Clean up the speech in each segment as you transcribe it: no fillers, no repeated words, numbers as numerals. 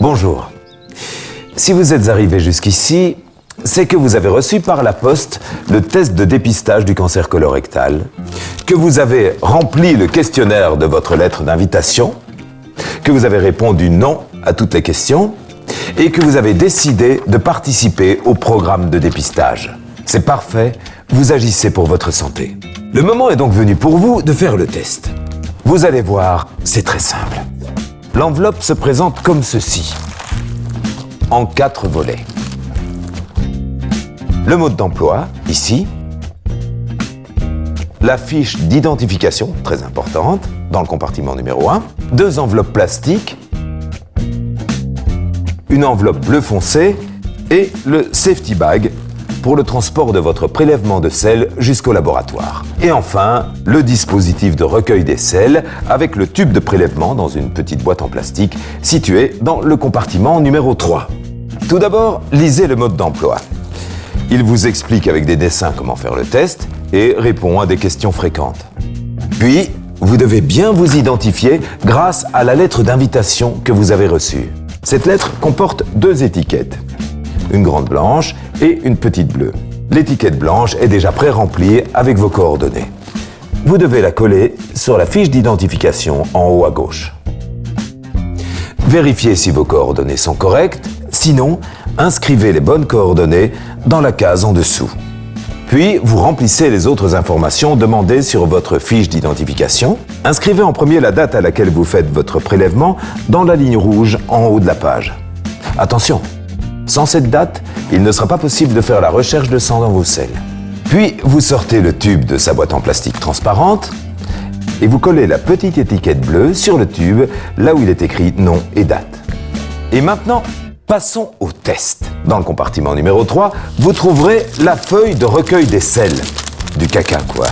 Bonjour. Si vous êtes arrivé jusqu'ici, c'est que vous avez reçu par la poste le test de dépistage du cancer colorectal, que vous avez rempli le questionnaire de votre lettre d'invitation, que vous avez répondu non à toutes les questions et que vous avez décidé de participer au programme de dépistage. C'est parfait, vous agissez pour votre santé. Le moment est donc venu pour vous de faire le test. Vous allez voir, c'est très simple. L'enveloppe se présente comme ceci, en 4 volets. Le mode d'emploi, ici. La fiche d'identification, très importante, dans le compartiment numéro 1. 2 enveloppes plastiques. Une enveloppe bleu foncé et le safety bag pour le transport de votre prélèvement de sel jusqu'au laboratoire. Et enfin, le dispositif de recueil des sels avec le tube de prélèvement dans une petite boîte en plastique située dans le compartiment numéro 3. Tout d'abord, lisez le mode d'emploi. Il vous explique avec des dessins comment faire le test et répond à des questions fréquentes. Puis, vous devez bien vous identifier grâce à la lettre d'invitation que vous avez reçue. Cette lettre comporte 2 étiquettes, une grande blanche et une petite bleue. L'étiquette blanche est déjà pré-remplie avec vos coordonnées. Vous devez la coller sur la fiche d'identification en haut à gauche. Vérifiez si vos coordonnées sont correctes, sinon, inscrivez les bonnes coordonnées dans la case en dessous. Puis, vous remplissez les autres informations demandées sur votre fiche d'identification. Inscrivez en premier la date à laquelle vous faites votre prélèvement dans la ligne rouge en haut de la page. Attention, sans cette date, il ne sera pas possible de faire la recherche de sang dans vos selles. Puis, vous sortez le tube de sa boîte en plastique transparente et vous collez la petite étiquette bleue sur le tube, là où il est écrit nom et date. Et maintenant, passons au test. Dans le compartiment numéro 3, vous trouverez la feuille de recueil des sels. Du caca, quoi.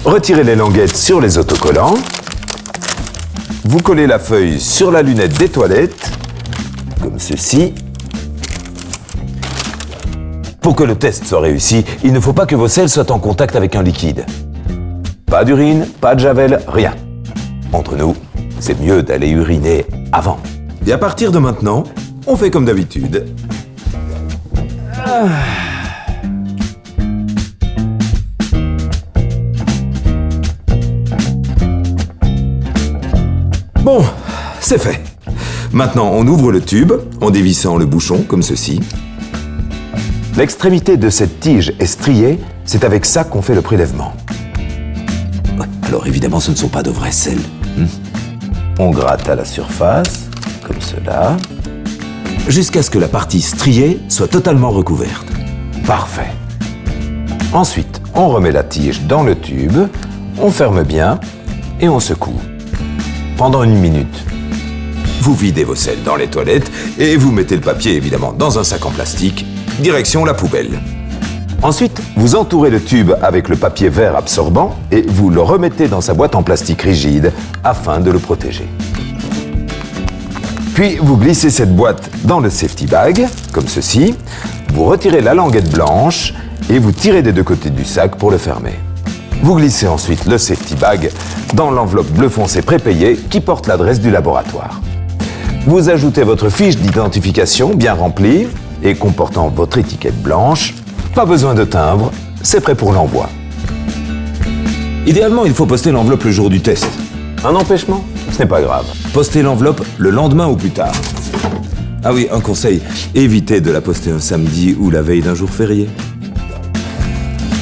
Retirez les languettes sur les autocollants. Vous collez la feuille sur la lunette des toilettes, comme ceci. Pour que le test soit réussi, il ne faut pas que vos selles soient en contact avec un liquide. Pas d'urine, pas de javel, rien. Entre nous, c'est mieux d'aller uriner avant. Et à partir de maintenant, on fait comme d'habitude. Bon, c'est fait. Maintenant, on ouvre le tube en dévissant le bouchon comme ceci. L'extrémité de cette tige est striée, c'est avec ça qu'on fait le prélèvement. Alors évidemment, ce ne sont pas de vrais sels. On gratte à la surface, comme cela, jusqu'à ce que la partie striée soit totalement recouverte. Parfait. Ensuite, on remet la tige dans le tube, on ferme bien et on secoue. Pendant 1 minute. Vous videz vos selles dans les toilettes et vous mettez le papier évidemment dans un sac en plastique, direction la poubelle. Ensuite, vous entourez le tube avec le papier vert absorbant et vous le remettez dans sa boîte en plastique rigide afin de le protéger. Puis, vous glissez cette boîte dans le safety bag, comme ceci. Vous retirez la languette blanche et vous tirez des 2 côtés du sac pour le fermer. Vous glissez ensuite le safety bag dans l'enveloppe bleu foncé prépayée qui porte l'adresse du laboratoire. Vous ajoutez votre fiche d'identification bien remplie et comportant votre étiquette blanche. Pas besoin de timbre, c'est prêt pour l'envoi. Idéalement, il faut poster l'enveloppe le jour du test. Un empêchement? Ce n'est pas grave. Postez l'enveloppe le lendemain ou plus tard. Ah oui, un conseil, évitez de la poster un samedi ou la veille d'un jour férié.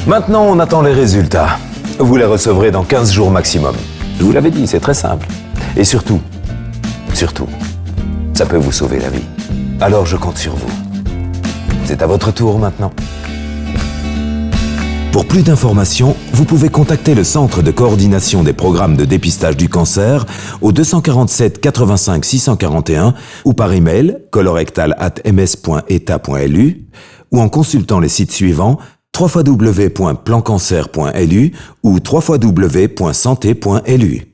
Maintenant, on attend les résultats. Vous les recevrez dans 15 jours maximum. Je vous l'avais dit, c'est très simple. Et surtout, ça peut vous sauver la vie. Alors je compte sur vous. C'est à votre tour maintenant. Pour plus d'informations, vous pouvez contacter le Centre de coordination des programmes de dépistage du cancer au 247 85 641 ou par email colorectal@ms.eta.lu ou en consultant les sites suivants www.plancancer.lu ou www.santé.lu.